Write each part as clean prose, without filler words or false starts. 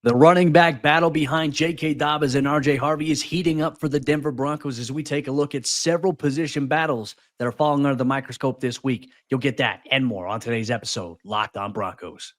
The running back battle behind J.K. Dobbins and RJ Harvey is heating up for the Denver Broncos as we take a look at several position battles that are falling under the microscope this week. You'll get that and more on today's episode, Locked On Broncos.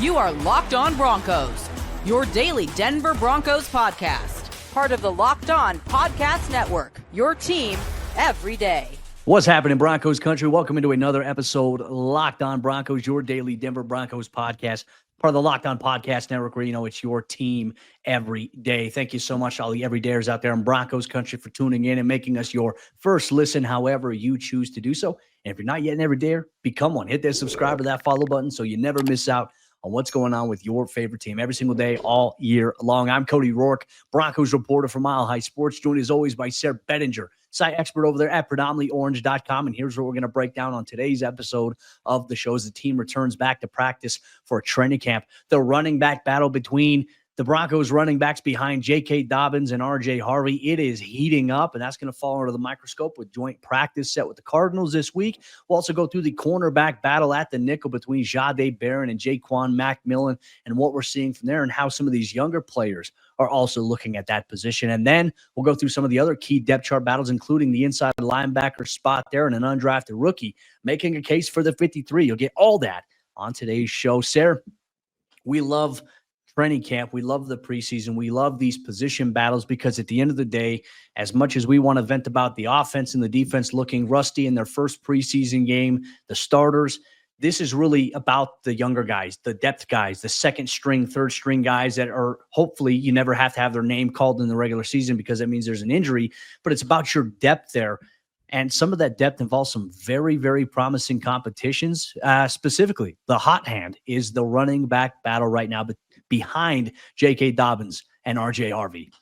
You are Locked On Broncos, your daily Denver Broncos podcast. Part of the Locked On Podcast Network, your team every day. What's happening, Broncos Country? Welcome into another episode, Locked On Broncos, your daily Denver Broncos podcast, part of the Locked On Podcast Network, where you know it's your team every day. Thank you so much, all the everydayers out there in Broncos Country, for tuning in and making us your first listen, however you choose to do so. And if you're not yet an everydayer, become one. Hit that subscribe or that follow button so you never miss out on what's going on with your favorite team every single day, all year long. I'm Cody Roark, Broncos reporter for Mile High Sports, joined as always by Sayre Bedinger, site expert over there at predominantlyorange.com. And here's what we're going to break down on today's episode of the show as the team returns back to practice for a training camp. The running back battle between the Broncos running backs behind J.K. Dobbins and RJ Harvey, it is heating up, and that's going to fall under the microscope with joint practice set with the Cardinals this week. We'll also go through the cornerback battle at the nickel between Jahdae Barron and Ja'Quan McMillian and what we're seeing from there and how some of these younger players are also looking at that position. And then we'll go through some of the other key depth chart battles, including the inside linebacker spot there and an undrafted rookie making a case for the 53. You'll get all that on today's show. Sayre, we love training camp. We love the preseason. We love these position battles because at the end of the day, as much as we want to vent about the offense and the defense looking rusty in their first preseason game, the starters, this is really about the younger guys, the depth guys, the second string, third string guys that are hopefully you never have to have their name called in the regular season because that means there's an injury, but it's about your depth there. And some of that depth involves some very, very promising competitions. Specifically, the hot hand is the running back battle right now, but behind J.K. Dobbins and RJ Harvey.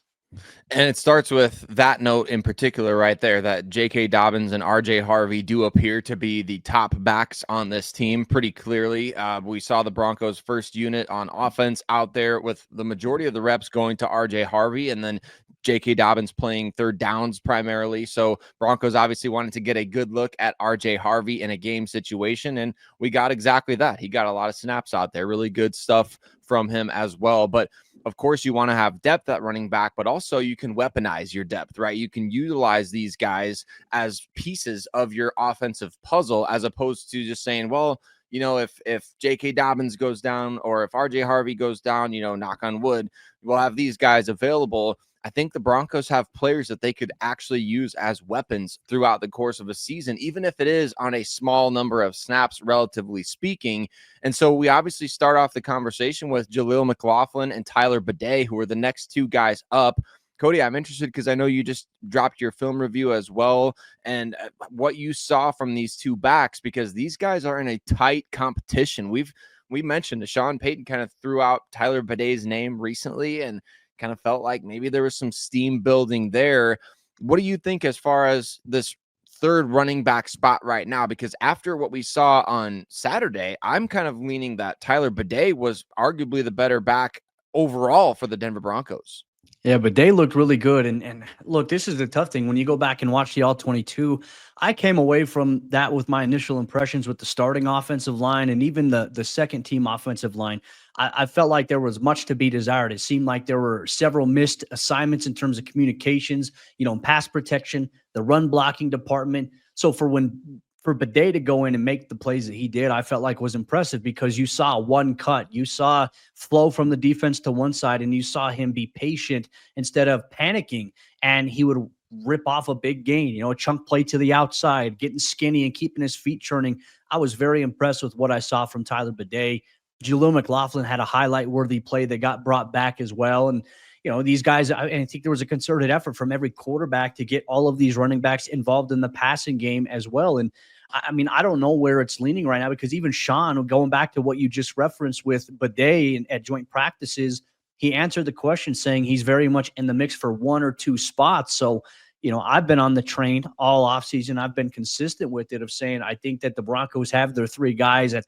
And it starts with that note in particular right there, that J.K. Dobbins and RJ Harvey do appear to be the top backs on this team pretty clearly. We saw the Broncos' first unit on offense out there with the majority of the reps going to RJ Harvey and then J.K. Dobbins playing third downs primarily. So Broncos obviously wanted to get a good look at RJ Harvey in a game situation, and we got exactly that. He got a lot of snaps out there, really good stuff from him as well. But of course, you want to have depth at running back, but also you can weaponize your depth, right? You can utilize these guys as pieces of your offensive puzzle as opposed to just saying, well, you know, if J.K. Dobbins goes down or if RJ Harvey goes down, you know, knock on wood, we'll have these guys available. I think the Broncos have players that they could actually use as weapons throughout the course of a season, even if it is on a small number of snaps, relatively speaking. And so we obviously start off the conversation with Jaleel McLaughlin and Sayre Bedinger, who are the next two guys up. Cody, I'm interested because I know you just dropped your film review as well and what you saw from these two backs, because these guys are in a tight competition. We mentioned that Sean Payton kind of threw out Sayre Bedinger's name recently and kind of felt like maybe there was some steam building there. What do you think as far as this third running back spot right now? Because after what we saw on Saturday, I'm kind of leaning that Sayre Bedinger was arguably the better back overall for the Denver Broncos. Yeah, but they looked really good. And look, this is the tough thing. When you go back and watch the All-22, I came away from that with my initial impressions with the starting offensive line and even the second team offensive line. I felt like there was much to be desired. It seemed like there were several missed assignments in terms of communications, you know, pass protection, the run blocking department. So for Bedinger to go in and make the plays that he did, I felt like was impressive because you saw one cut. You saw flow from the defense to one side, and you saw him be patient instead of panicking, and he would rip off a big gain, you know, a chunk play to the outside, getting skinny and keeping his feet churning. I was very impressed with what I saw from Sayre Bedinger. Jaleel McLaughlin had a highlight-worthy play that got brought back as well, and you know, these guys, I think there was a concerted effort from every quarterback to get all of these running backs involved in the passing game as well. And I mean, I don't know where it's leaning right now because even Sean, going back to what you just referenced with Bedinger at joint practices, he answered the question saying he's very much in the mix for one or two spots. So, you know, I've been on the train all offseason. I've been consistent with it of saying I think that the Broncos have their three guys at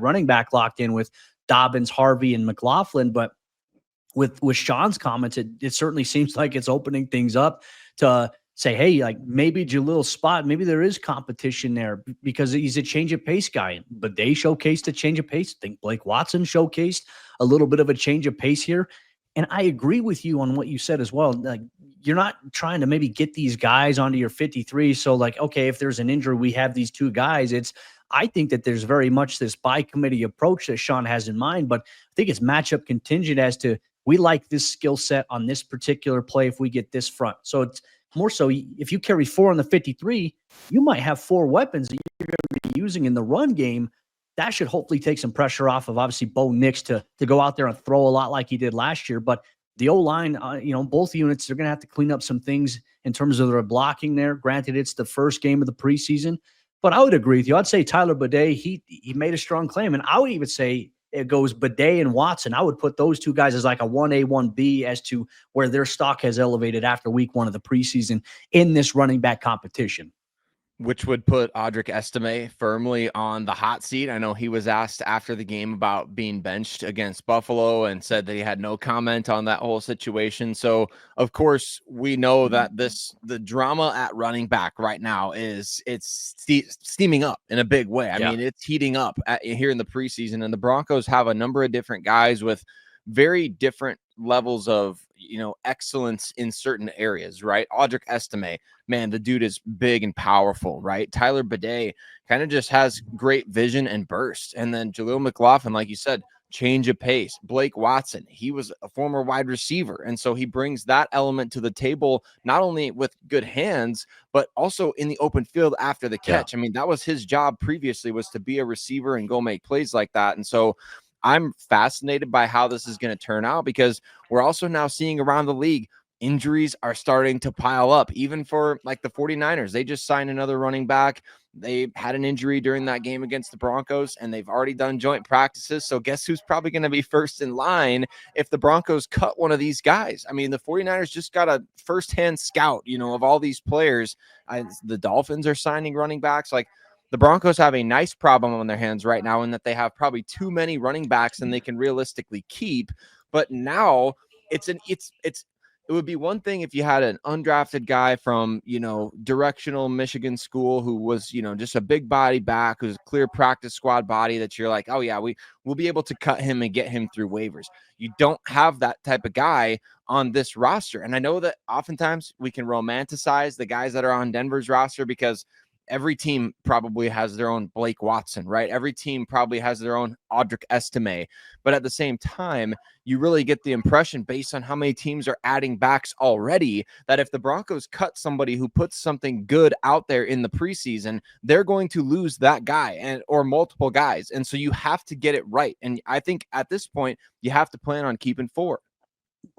running back locked in with Dobbins, Harvey, and McLaughlin. But with Sean's comments, it certainly seems like it's opening things up to say, hey, like maybe Jalil's spot, maybe there is competition there because he's a change of pace guy. But they showcased a change of pace. I think Blake Watson showcased a little bit of a change of pace here. And I agree with you on what you said as well. Like, you're not trying to maybe get these guys onto your 53. So like, okay, if there's an injury, we have these two guys. I think that there's very much this by committee approach that Sean has in mind, but I think it's matchup contingent as to, we like this skill set on this particular play if we get this front. So it's more so if you carry 4 on the 53, you might have 4 weapons that you're going to be using in the run game. That should hopefully take some pressure off of obviously Bo Nix to go out there and throw a lot like he did last year. But the O-line, both units, they're going to have to clean up some things in terms of their blocking there. Granted, it's the first game of the preseason, but I would agree with you. I'd say Tyler Bedinger, he made a strong claim. And I would even say it goes Bedinger and Watson. I would put those two guys as like a 1A, 1B as to where their stock has elevated after week 1 of the preseason in this running back competition. Which would put Audric Estime firmly on the hot seat. I know he was asked after the game about being benched against Buffalo and said that he had no comment on that whole situation. So, of course, we know that the drama at running back right now it's steaming up in a big way. I mean, it's heating up here in the preseason, and the Broncos have a number of different guys with very different levels of excellence in certain areas, right? Audric Estime, man, the dude is big and powerful, right? Tyler Bedinger kind of just has great vision and burst. And then Jalil McLaughlin, like you said, change of pace. Blake Watson, he was a former wide receiver, and so he brings that element to the table, not only with good hands, but also in the open field after the catch. I mean, that was his job previously, was to be a receiver and go make plays like that. And so I'm fascinated by how this is going to turn out, because we're also now seeing around the league, injuries are starting to pile up, even for like the 49ers. They just signed another running back. They had an injury during that game against the Broncos, and they've already done joint practices. So guess who's probably going to be first in line if the Broncos cut one of these guys? I mean, the 49ers just got a firsthand scout, of all these players. The Dolphins are signing running backs. Like, the Broncos have a nice problem on their hands right now in that they have probably too many running backs than they can realistically keep. But now it would be one thing if you had an undrafted guy from, directional Michigan school who was, just a big body back, who's a clear practice squad body that you're like, oh yeah, we'll be able to cut him and get him through waivers. You don't have that type of guy on this roster. And I know that oftentimes we can romanticize the guys that are on Denver's roster because every team probably has their own Blake Watson, right? Every team probably has their own Audric Estime. But at the same time, you really get the impression, based on how many teams are adding backs already, that if the Broncos cut somebody who puts something good out there in the preseason, they're going to lose that guy or multiple guys. And so you have to get it right. And I think at this point, you have to plan on keeping 4.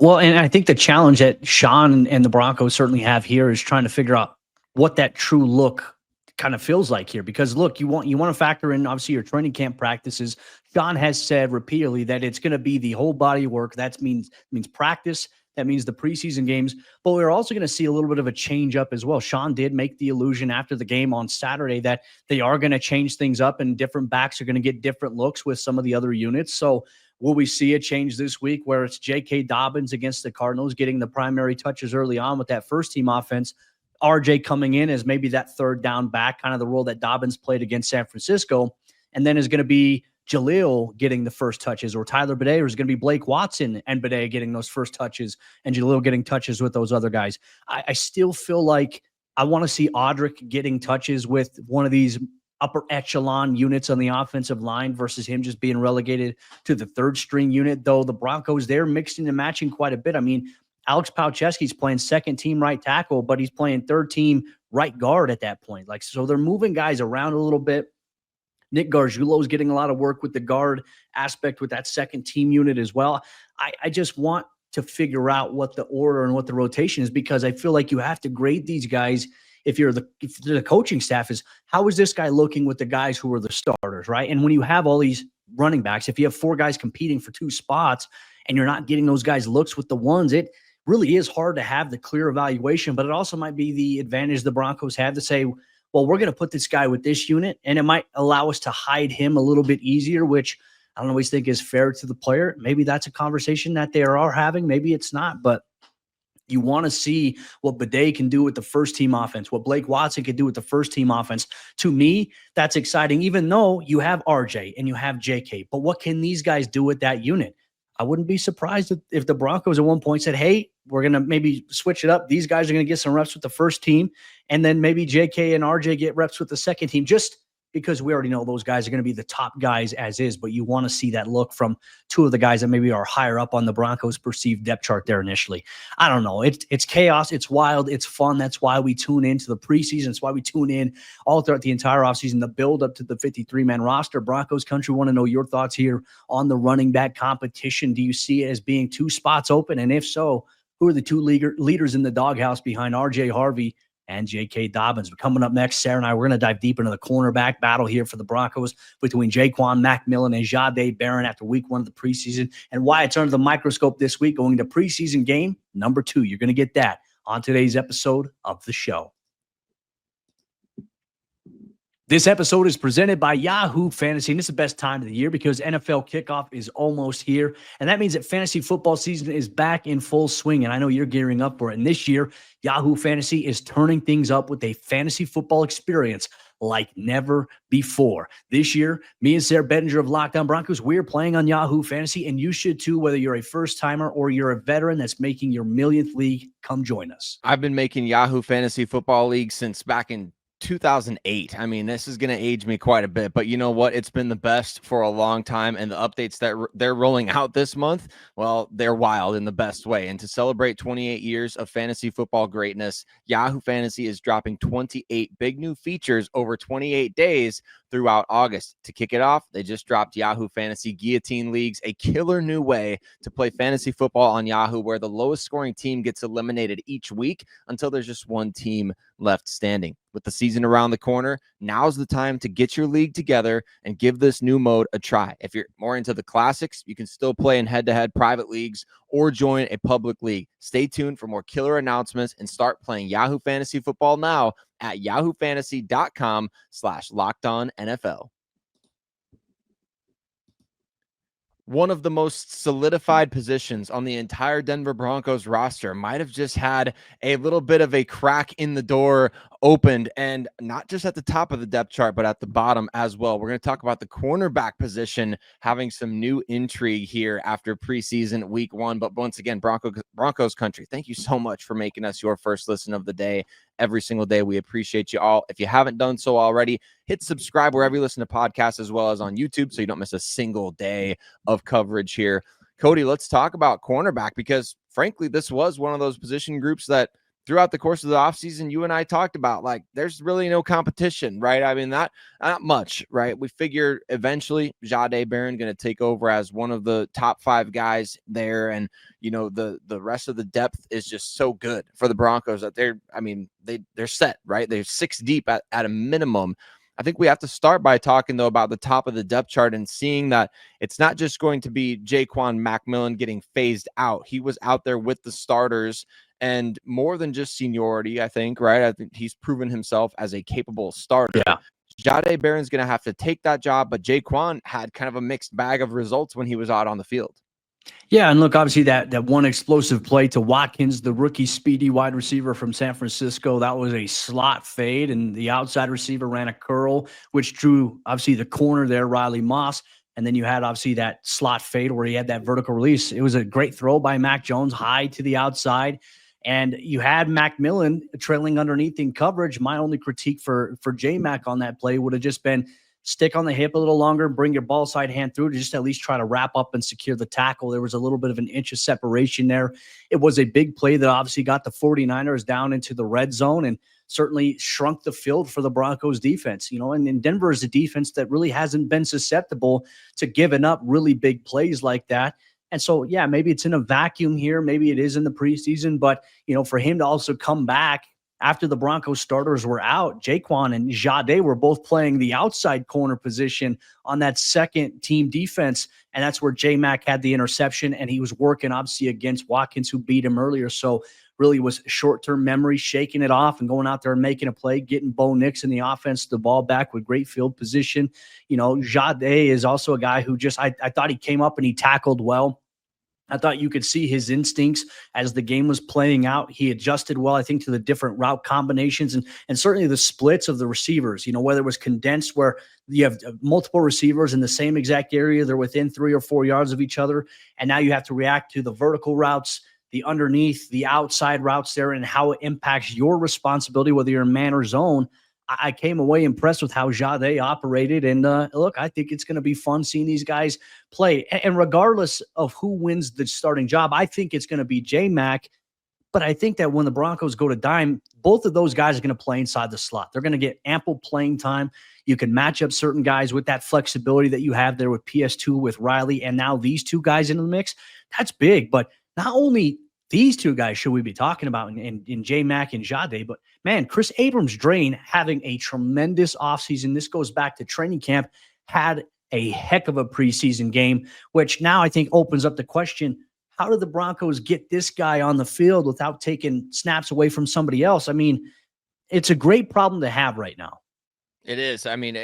Well, and I think the challenge that Sean and the Broncos certainly have here is trying to figure out what that true look kind of feels like here, because look, you want to factor in obviously your training camp practices. Sean has said repeatedly that it's going to be the whole body work. That means practice. That means the preseason games. But we're also going to see a little bit of a change up as well. Sean did make the allusion after the game on Saturday that they are going to change things up, and different backs are going to get different looks with some of the other units. So will we see a change this week where it's J.K. Dobbins against the Cardinals getting the primary touches early on with that first team offense? RJ coming in as maybe that third down back, kind of the role that Dobbins played against San Francisco. And then is going to be Jalil getting the first touches, or Tyler Bedinger is going to be Blake Watson and Bedinger getting those first touches, and Jalil getting touches with those other guys. I still feel like I want to see Audric getting touches with one of these upper echelon units on the offensive line versus him just being relegated to the third string unit, though the Broncos, they're mixing and matching quite a bit. I mean, Alex Palczewski's playing second team right tackle, but he's playing third team right guard at that point. Like, so they're moving guys around a little bit. Nick Gargiulo's getting a lot of work with the guard aspect with that second team unit as well. I just want to figure out what the order and what the rotation is, because I feel like you have to grade these guys. If the coaching staff, is how is this guy looking with the guys who are the starters, right? And when you have all these running backs, if you have 4 guys competing for 2 spots and you're not getting those guys looks with the ones, it really is hard to have the clear evaluation. But it also might be the advantage the Broncos have to say, well, we're going to put this guy with this unit, and it might allow us to hide him a little bit easier, which I don't always think is fair to the player. Maybe that's a conversation that they are having. Maybe it's not, but You want to see what Bidet can do with the first team offense, what Blake Watson can do with the first team offense. To me, that's exciting, even though you have RJ and you have JK. But what can these guys do with that unit? I wouldn't be surprised if the Broncos at one point said, hey, we're going to maybe switch it up. These guys are going to get some reps with the first team, and then maybe JK and RJ get reps with the second team, just because we already know those guys are going to be the top guys as is. But you want to see that look from two of the guys that maybe are higher up on the Broncos' perceived depth chart there initially. I don't know. It's chaos. It's wild. It's fun. That's why we tune into the preseason. It's why we tune in all throughout the entire offseason, the build up to the 53-man roster. Broncos Country, want to know your thoughts here on the running back competition. Do you see it as being two spots open? And if so, who are the two leaders in the doghouse behind RJ Harvey and J.K. Dobbins? But coming up next, Sayre and I, we're going to dive deep into the cornerback battle here for the Broncos between Ja'Quan McMillian and Jahdae Barron after week 1 of the preseason, and why it's under the microscope this week going to preseason game number 2. You're going to get that on today's episode of the show. This episode is presented by Yahoo Fantasy, and it's the best time of the year because NFL kickoff is almost here, and that means that fantasy football season is back in full swing, and I know you're gearing up for it. And this year, Yahoo Fantasy is turning things up with a fantasy football experience like never before. This year, me and Sayre Bedinger of Locked On Broncos, we're playing on Yahoo Fantasy, and you should too, whether you're a first-timer or you're a veteran that's making your millionth league. Come join us. I've been making Yahoo Fantasy Football League since back in 2008. I mean, this is going to age me quite a bit, but you know what? It's been the best for a long time, and the updates that they're rolling out this month, well, they're wild in the best way. And to celebrate 28 years of fantasy football greatness, Yahoo Fantasy is dropping 28 big new features over 28 days throughout August. To kick it off, they just dropped Yahoo Fantasy Guillotine Leagues, a killer new way to play fantasy football on Yahoo, where the lowest scoring team gets eliminated each week until there's just one team left standing. With the season around the corner, now's the time to get your league together and give this new mode a try. If you're more into the classics, you can still play in head-to-head private leagues or join a public league. Stay tuned for more killer announcements and start playing Yahoo Fantasy Football now at yahoofantasy.com/LockedOnNFL. One of the most solidified positions on the entire Denver Broncos roster might have just had a little bit of a crack in the door opened, and not just at the top of the depth chart, but at the bottom as well. We're going to talk about the cornerback position having some new intrigue here after preseason week 1. But once again, Broncos Country, thank you so much for making us your first listen of the day. Every single day, we appreciate you all. If you haven't done so already, hit subscribe wherever you listen to podcasts, as well as on YouTube, so you don't miss a single day of coverage here. Cody, let's talk about cornerback, because frankly, this was one of those position groups that throughout the course of the offseason, you and I talked about, like, there's really no competition, right? I mean, not much, right? We figured eventually Jahdae Barron going to take over as one of the top 5 guys there. And, you know, the rest of the depth is just so good for the Broncos that they're set, right? They're 6 deep at a minimum. I think we have to start by talking, though, about the top of the depth chart and seeing that it's not just going to be Ja'Quan McMillian getting phased out. He was out there with the starters, and more than just seniority, I think, right? I think he's proven himself as a capable starter. Yeah. Jahdae Barron's going to have to take that job, but Ja'Quan had kind of a mixed bag of results when he was out on the field. Yeah, and look, obviously that one explosive play to Watkins, the rookie speedy wide receiver from San Francisco, that was a slot fade, and the outside receiver ran a curl, which drew, obviously, the corner there, Riley Moss. And then you had, obviously, that slot fade where he had that vertical release. It was a great throw by Mac Jones, high to the outside. And you had McMillian trailing underneath in coverage. My only critique for J-Mac on that play would have just been stick on the hip a little longer, bring your ball side hand through to just at least try to wrap up and secure the tackle. There was a little bit of an inch of separation there. It was a big play that obviously got the 49ers down into the red zone and certainly shrunk the field for the Broncos defense, you know, and Denver is a defense that really hasn't been susceptible to giving up really big plays like that. And so, yeah, maybe it's in a vacuum here. Maybe it is in the preseason, but, you know, for him to also come back after the Broncos starters were out, Ja'Quan and Jahdae were both playing the outside corner position on that second team defense. And that's where J-Mac had the interception, and he was working obviously against Watkins, who beat him earlier. So really was short-term memory, shaking it off and going out there and making a play, getting Bo Nix in the offense, the ball back with great field position. You know, Jahdae is also a guy who just, I thought he came up and he tackled well. I thought you could see his instincts as the game was playing out. He adjusted well, I think, to the different route combinations and certainly the splits of the receivers, whether it was condensed where you have multiple receivers in the same exact area, they're within 3 or 4 yards of each other. And now you have to react to the vertical routes, the underneath, the outside routes there, and how it impacts your responsibility, whether you're in man or zone. I came away impressed with how Jahdae operated. And look, I think it's going to be fun seeing these guys play. And regardless of who wins the starting job, I think it's going to be J-Mac. But I think that when the Broncos go to dime, both of those guys are going to play inside the slot. They're going to get ample playing time. You can match up certain guys with that flexibility that you have there with PS2, with Riley, and now these two guys in the mix. That's big. But not only these two guys should we be talking about in J-Mac and Jahdae, but man, Kris Abrams-Draine having a tremendous offseason. This goes back to training camp, had a heck of a preseason game, which now I think opens up the question, how did the Broncos get this guy on the field without taking snaps away from somebody else? I mean, it's a great problem to have right now. It is. I mean,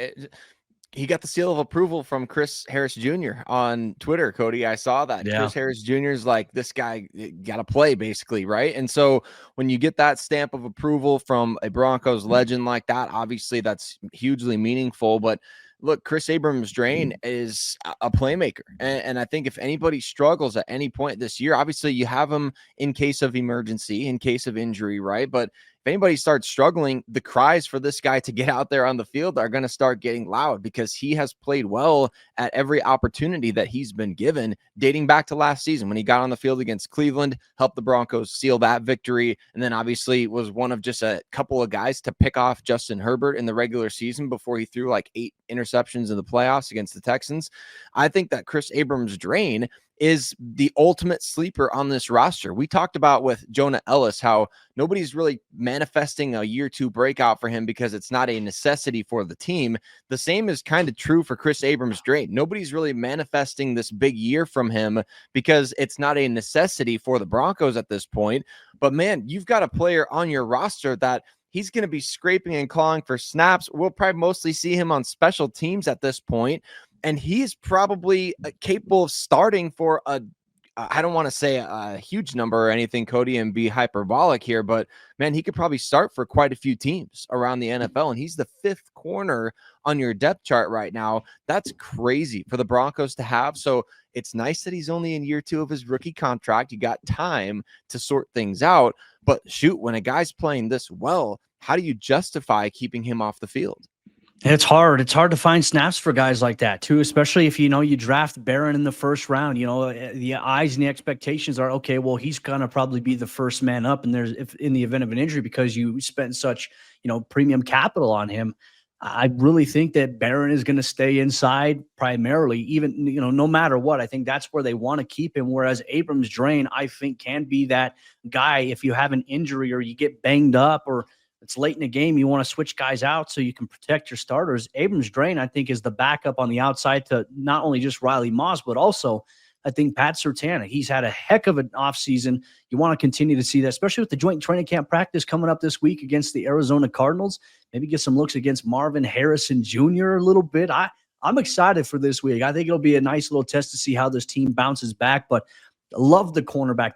he got the seal of approval from Chris Harris Jr. on Twitter, Cody. I saw that. Yeah. Chris Harris Jr. is like, this guy got to play, basically, right? And so when you get that stamp of approval from a Broncos legend like that, obviously that's hugely meaningful. But look, Kris Abrams-Draine is a playmaker. And I think if anybody struggles at any point this year, obviously you have him in case of emergency, in case of injury, right? But if anybody starts struggling, the cries for this guy to get out there on the field are going to start getting loud because he has played well at every opportunity that he's been given, dating back to last season when he got on the field against Cleveland, helped the Broncos seal that victory, and then obviously was one of just a couple of guys to pick off Justin Herbert in the regular season before he threw like 8 interceptions in the playoffs against the Texans. I think that Kris Abrams-Draine is the ultimate sleeper on this roster. We talked about with Jonah Ellis how nobody's really manifesting a year 2 breakout for him because it's not a necessity for the team. The same is kind of true for Kris Abrams-Draine. Nobody's really manifesting this big year from him because it's not a necessity for the Broncos at this point. But man, you've got a player on your roster that he's going to be scraping and clawing for snaps. We'll probably mostly see him on special teams at this point. And he's probably capable of starting for I don't want to say a huge number or anything, Cody, and be hyperbolic here, but man, he could probably start for quite a few teams around the NFL. And he's the 5th corner on your depth chart right now. That's crazy for the Broncos to have. So it's nice that he's only in year 2 of his rookie contract. You got time to sort things out, but shoot, when a guy's playing this well, how do you justify keeping him off the field? It's hard. It's hard to find snaps for guys like that too, especially if, you draft Barron in the first round. The eyes and the expectations are, okay, well, he's going to probably be the first man up. And if in the event of an injury, because you spent such, premium capital on him, I really think that Barron is going to stay inside primarily, even, no matter what. I think that's where they want to keep him. Whereas Abrams-Draine, I think, can be that guy if you have an injury or you get banged up or it's late in the game, you want to switch guys out so you can protect your starters. Abrams-Draine, I think, is the backup on the outside to not only just Riley Moss, but also I think Pat Surtain. He's had a heck of an offseason. You want to continue to see that, especially with the joint training camp practice coming up this week against the Arizona Cardinals. Maybe get some looks against Marvin Harrison Jr. a little bit. I'm excited for this week. I think it'll be a nice little test to see how this team bounces back, but I love the cornerback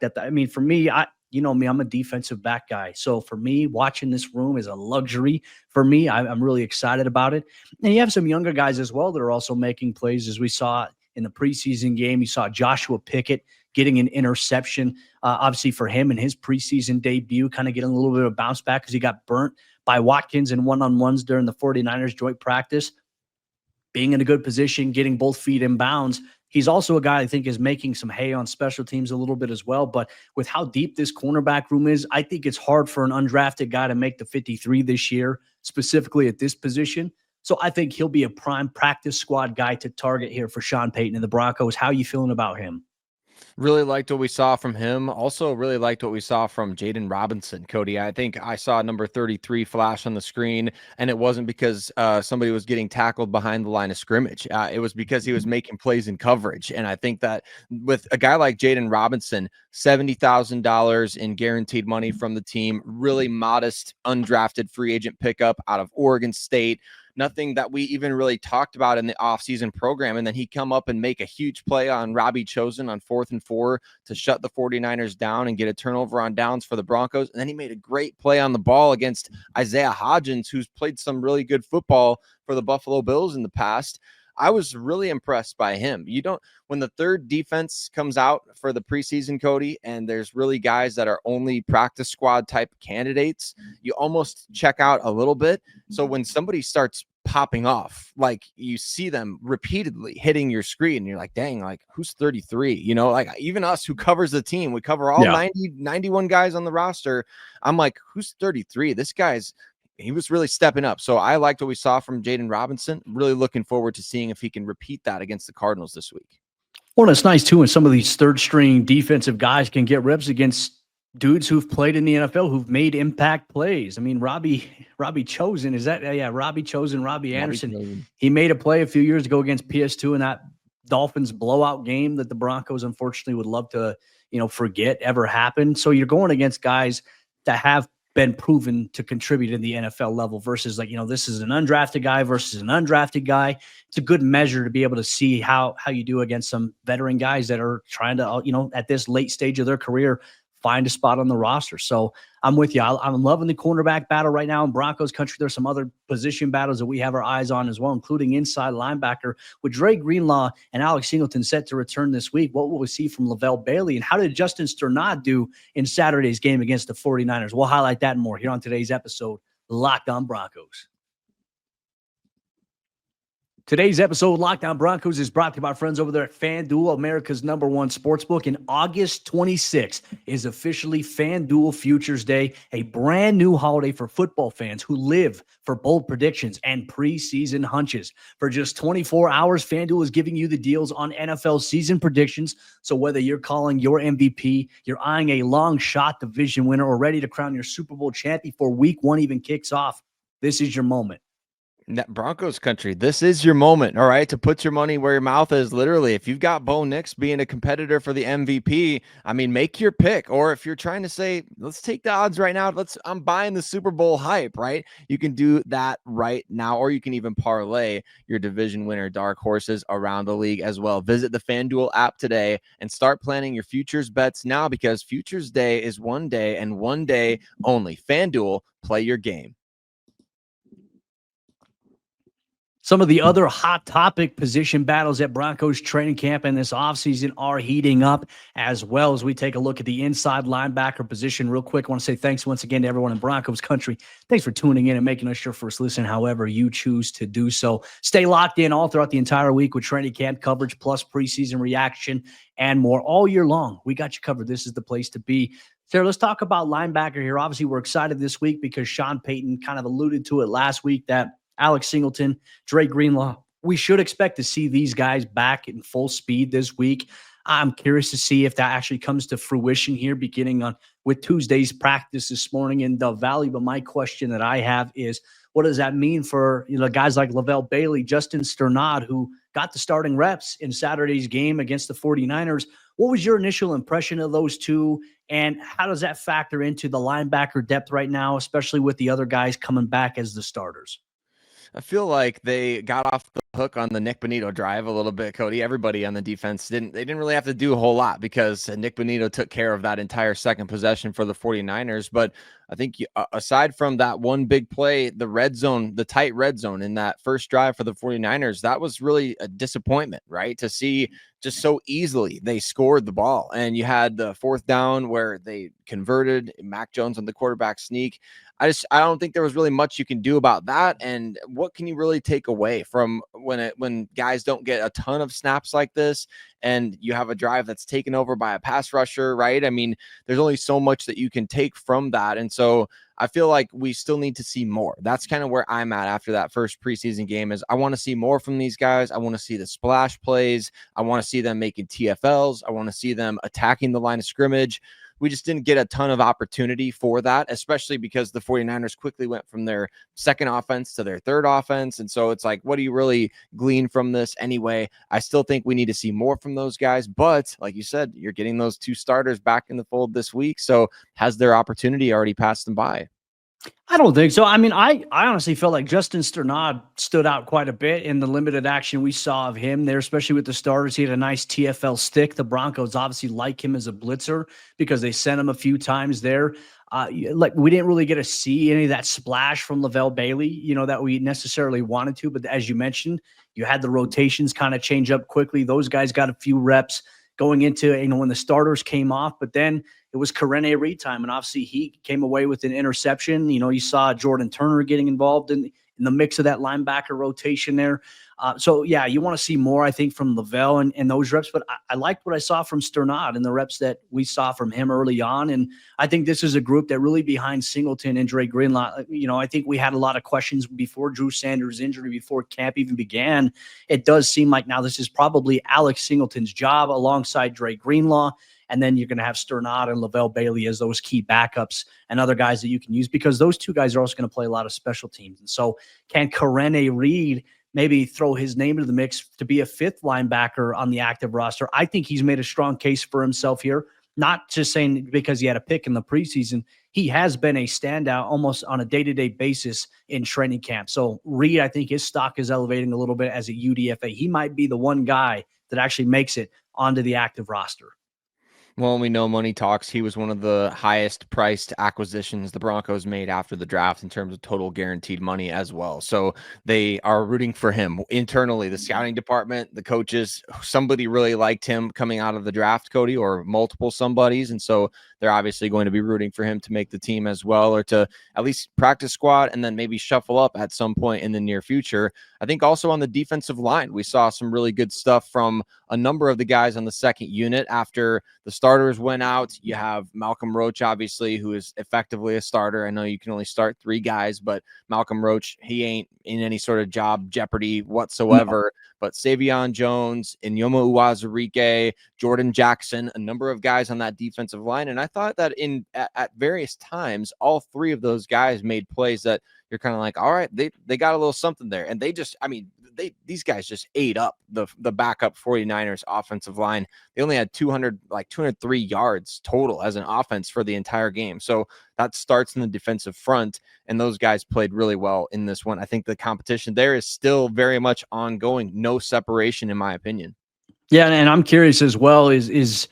for me, you know me, I'm a defensive back guy. So for me, watching this room is a luxury for me. I'm really excited about it. And you have some younger guys as well that are also making plays, as we saw in the preseason game. You saw Joshua Pickett getting an interception, obviously for him in his preseason debut, kind of getting a little bit of a bounce back because he got burnt by Watkins in one-on-ones during the 49ers joint practice. Being in a good position, getting both feet in bounds. He's also a guy I think is making some hay on special teams a little bit as well. But with how deep this cornerback room is, I think it's hard for an undrafted guy to make the 53 this year, specifically at this position. So I think he'll be a prime practice squad guy to target here for Sean Payton and the Broncos. How are you feeling about him? Really liked what we saw from him. Also really liked what we saw from Jaden Robinson, Cody. I think I saw number 33 flash on the screen, and it wasn't because somebody was getting tackled behind the line of scrimmage. It was because he was making plays in coverage. And I think that with a guy like Jaden Robinson, $70,000 in guaranteed money from the team, really modest undrafted free agent pickup out of Oregon State. nothing that we even really talked about in the offseason program. And then he come up and make a huge play on Robbie Chosen on 4th and 4 to shut the 49ers down and get a turnover on downs for the Broncos. And then he made a great play on the ball against Isaiah Hodgins, who's played some really good football for the Buffalo Bills in the past. I was really impressed by him. When the third defense comes out for the preseason, Cody, and there's really guys that are only practice squad type candidates, you almost check out a little bit. So when somebody starts popping off, like you see them repeatedly hitting your screen, and you're like, dang, like who's 33? Like even us who covers the team, we cover all 91 guys on the roster. I'm like, who's 33? He was really stepping up. So I liked what we saw from Jaden Robinson. Really looking forward to seeing if he can repeat that against the Cardinals this week. Well, it's nice too when some of these third string defensive guys can get reps against dudes who've played in the NFL, who've made impact plays. I mean, Robbie Chosen, Robbie Chosen, Robbie Anderson. He made a play a few years ago against PS2 in that Dolphins blowout game that the Broncos unfortunately would love to, forget ever happened. So you're going against guys that have been proven to contribute in the NFL level versus this is an undrafted guy versus an undrafted guy. It's a good measure to be able to see how you do against some veteran guys that are trying to, at this late stage of their career, find a spot on the roster. So I'm with you. I'm loving the cornerback battle right now in Broncos country. There's some other position battles that we have our eyes on as well, including inside linebacker with Dre Greenlaw and Alex Singleton set to return this week. What will we see from Lavelle Bailey, and how did Justin Sternad do in Saturday's game against the 49ers? We'll highlight that and more here on today's episode, Locked On Broncos. Today's episode of Locked On Broncos is brought to you by our friends over there at FanDuel, America's #1 sportsbook. And August 26th is officially FanDuel Futures Day, a brand new holiday for football fans who live for bold predictions and preseason hunches. For just 24 hours, FanDuel is giving you the deals on NFL season predictions. So whether you're calling your MVP, you're eyeing a long shot division winner, or ready to crown your Super Bowl champ before week 1 even kicks off, this is your moment. Broncos country, this is your moment, all right, to put your money where your mouth is. Literally, if you've got Bo Nix being a competitor for the MVP, I mean, make your pick. Or if you're trying to say, let's take the odds right now, I'm buying the Super Bowl hype, right? You can do that right now, or you can even parlay your division winner dark horses around the league as well. Visit the FanDuel app today and start planning your futures bets now, because Futures Day is one day and one day only. FanDuel, play your game. Some of the other hot topic position battles at Broncos training camp in this offseason are heating up, as well as we take a look at the inside linebacker position real quick. I want to say thanks once again to everyone in Broncos country. Thanks for tuning in and making us your first listen, however you choose to do so. Stay locked in all throughout the entire week with training camp coverage, plus preseason reaction and more all year long. We got you covered. This is the place to be. Sayre, let's talk about linebacker here. Obviously, we're excited this week because Sean Payton kind of alluded to it last week that Alex Singleton, Dre Greenlaw, we should expect to see these guys back in full speed this week. I'm curious to see if that actually comes to fruition here beginning with Tuesday's practice this morning in Dove Valley. But my question that I have is, what does that mean for guys like Lavelle Bailey, Justin Sternad, who got the starting reps in Saturday's game against the 49ers? What was your initial impression of those two, and how does that factor into the linebacker depth right now, especially with the other guys coming back as the starters? I feel like they got off the hook on the Nick Bonito drive a little bit, Cody. Everybody on the defense didn't really have to do a whole lot because Nick Bonito took care of that entire second possession for the 49ers. But I think aside from that one big play, the red zone, the tight red zone in that first drive for the 49ers, that was really a disappointment, right? To see just so easily they scored the ball. And you had the fourth down where they converted Mac Jones on the quarterback sneak. I don't think there was really much you can do about that. And what can you really take away from when guys don't get a ton of snaps like this and you have a drive that's taken over by a pass rusher, right? I mean, there's only so much that you can take from that. And so I feel like we still need to see more. That's kind of where I'm at after that first preseason game. Is I want to see more from these guys. I want to see the splash plays. I want to see them making TFLs. I want to see them attacking the line of scrimmage. We just didn't get a ton of opportunity for that, especially because the 49ers quickly went from their second offense to their third offense. And so it's like, what do you really glean from this anyway? I still think we need to see more from those guys. But like you said, you're getting those two starters back in the fold this week. So has their opportunity already passed them by? I don't think so. I mean, I honestly felt like Justin Sternad stood out quite a bit in the limited action we saw of him there, especially with the starters. He had a nice TFL stick. The Broncos obviously like him as a blitzer because they sent him a few times there. Like we didn't really get to see any of that splash from Lavelle Bailey, that we necessarily wanted to. But as you mentioned, you had the rotations kind of change up quickly. Those guys got a few reps going into, when the starters came off, but then it was Karene Reed time, and obviously he came away with an interception. You saw Jordan Turner getting involved in the mix of that linebacker rotation there. So, yeah, you want to see more, I think, from Lavelle and those reps. But I liked what I saw from Sternad and the reps that we saw from him early on. And I think this is a group that really behind Singleton and Dre Greenlaw, I think we had a lot of questions before Drew Sanders' injury, before camp even began. It does seem like now this is probably Alex Singleton's job alongside Dre Greenlaw. And then you're going to have Sternad and Lavelle Bailey as those key backups and other guys that you can use, because those two guys are also going to play a lot of special teams. And so can Karene Reed maybe throw his name into the mix to be a fifth linebacker on the active roster? I think he's made a strong case for himself here, not just saying because he had a pick in the preseason. He has been a standout almost on a day-to-day basis in training camp. So Reed, I think his stock is elevating a little bit as a UDFA. He might be the one guy that actually makes it onto the active roster. Well, we know money talks. He was one of the highest priced acquisitions the Broncos made after the draft in terms of total guaranteed money as well. So they are rooting for him internally, the scouting department, the coaches. Somebody really liked him coming out of the draft, Cody, or multiple somebodies. And so they're obviously going to be rooting for him to make the team as well, or to at least practice squad and then maybe shuffle up at some point in the near future. I think also on the defensive line, we saw some really good stuff from a number of the guys on the second unit after the starters went out. You have Malcolm Roach, obviously, who is effectively a starter. I know you can only start 3 guys, but Malcolm Roach, he ain't in any sort of job jeopardy whatsoever. No. But Savion Jones, Inyoma Uwazurike, Jordan Jackson, a number of guys on that defensive line. And I thought that at various times, all 3 of those guys made plays that you're kind of like, all right, they got a little something there. And they just, these guys just ate up the backup 49ers offensive line. They only had 203 yards total as an offense for the entire game. So that starts in the defensive front, and those guys played really well in this one. I think the competition there is still very much ongoing. No separation, in my opinion. Yeah, and I'm curious as well, is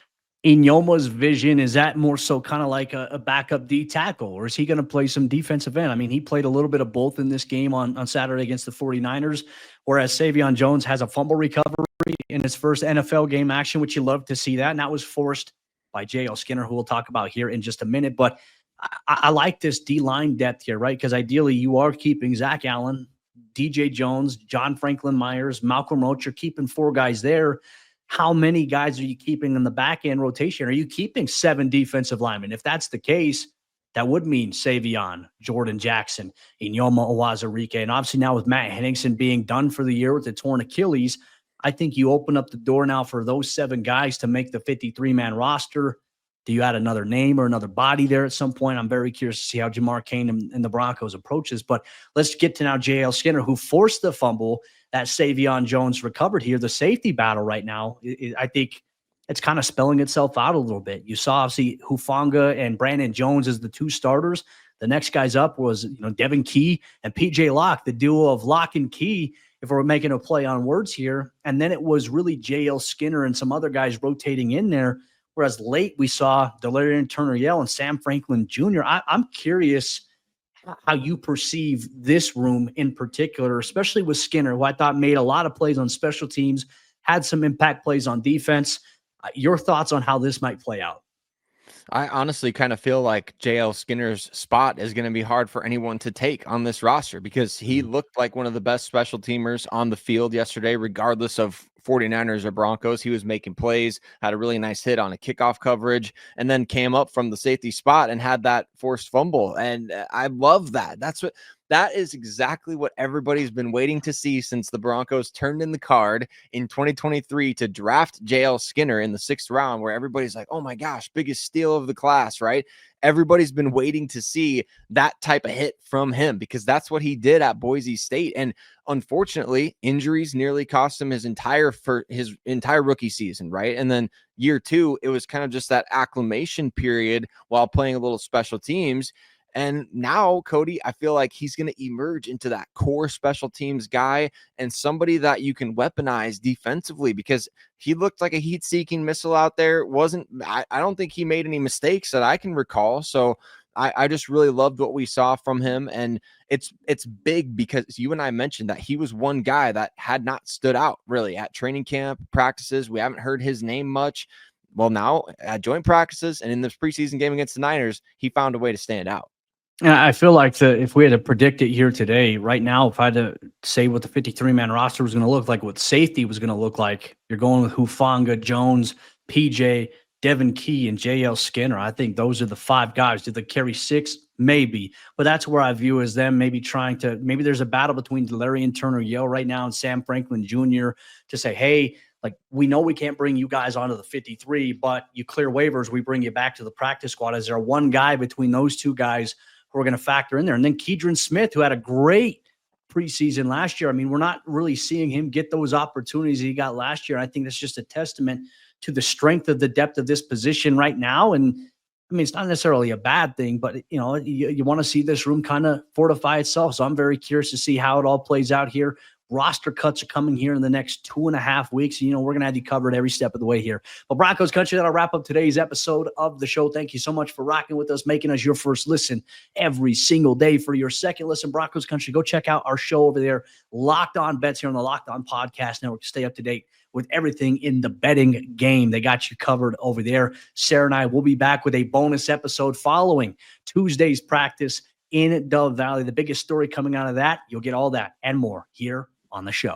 Inyoma's vision, is that more so kind of like a backup D tackle, or is he going to play some defensive end? I mean, he played a little bit of both in this game on Saturday against the 49ers, whereas Savion Jones has a fumble recovery in his first NFL game action, which you love to see that, and that was forced by J.L. Skinner, who we'll talk about here in just a minute. But I like this D-line depth here, right? Because ideally you are keeping Zach Allen, DJ Jones, John Franklin Myers, Malcolm Roach. You're keeping 4 guys there. How many guys are you keeping in the back end rotation? Are you keeping 7 defensive linemen? If that's the case, that would mean Savion, Jordan Jackson, Inyoma Uwazurike. And obviously now with Matt Henningsen being done for the year with the torn Achilles, I think you open up the door now for those 7 guys to make the 53-man roster. Do you add another name or another body there at some point? I'm very curious to see how Jamar Cain and the Broncos approaches. But let's get to now J.L. Skinner, who forced the fumble that Savion Jones recovered here. The safety battle right now, I think it's kind of spelling itself out a little bit. You saw obviously Hufanga and Brandon Jones as the 2 starters. The next guys up was Devin Key and P.J. Locke, the duo of Locke and Key, if we're making a play on words here. And then it was really J.L. Skinner and some other guys rotating in there. Whereas late we saw Delarian Turner-Yell and Sam Franklin Jr. I'm curious how you perceive this room in particular, especially with Skinner, who I thought made a lot of plays on special teams, had some impact plays on defense. Your thoughts on how this might play out? I honestly kind of feel like JL Skinner's spot is going to be hard for anyone to take on this roster, because he looked like one of the best special teamers on the field yesterday, regardless of 49ers or Broncos. He was making plays, had a really nice hit on a kickoff coverage, and then came up from the safety spot and had that forced fumble. And I love that. That is exactly what everybody's been waiting to see since the Broncos turned in the card in 2023 to draft JL Skinner in the 6th round, where everybody's like, oh my gosh, biggest steal of the class, right? Everybody's been waiting to see that type of hit from him, because that's what he did at Boise State. And unfortunately, injuries nearly cost him his entire rookie season, right? And then year 2, it was kind of just that acclimation period while playing a little special teams. And now, Cody, I feel like he's going to emerge into that core special teams guy and somebody that you can weaponize defensively, because he looked like a heat-seeking missile out there. I don't think he made any mistakes that I can recall. So I just really loved what we saw from him. And it's big because you and I mentioned that he was one guy that had not stood out really at training camp practices. We haven't heard his name much. Well, now at joint practices and in this preseason game against the Niners, he found a way to stand out. And I feel like if we had to predict it here today, right now, if I had to say what the 53-man roster was going to look like, what safety was going to look like, you're going with Hufanga, Jones, PJ, Devin Key, and JL Skinner. I think those are the 5 guys. Did they carry 6? Maybe. But that's where I view as them maybe there's a battle between Delarian Turner-Yell right now and Sam Franklin Jr. to say, hey, like, we know we can't bring you guys onto the 53, but you clear waivers, we bring you back to the practice squad. Is there one guy between those 2 guys who are going to factor in there? And then Keidron Smith, who had a great preseason last year. I mean, we're not really seeing him get those opportunities he got last year. I think that's just a testament to the strength of the depth of this position right now. And I mean, it's not necessarily a bad thing, but you want to see this room kind of fortify itself. So I'm very curious to see how it all plays out here. Roster cuts are coming here in the next 2.5 weeks. We're going to have you covered every step of the way here. But Broncos Country, that'll wrap up today's episode of the show. Thank you so much for rocking with us, making us your first listen every single day. For your second listen, Broncos Country, go check out our show over there, Locked On Bets, here on the Locked On Podcast Network. Stay up to date with everything in the betting game. They got you covered over there. Sayre and I will be back with a bonus episode following Tuesday's practice in Dove Valley. The biggest story coming out of that, you'll get all that and more here on the show.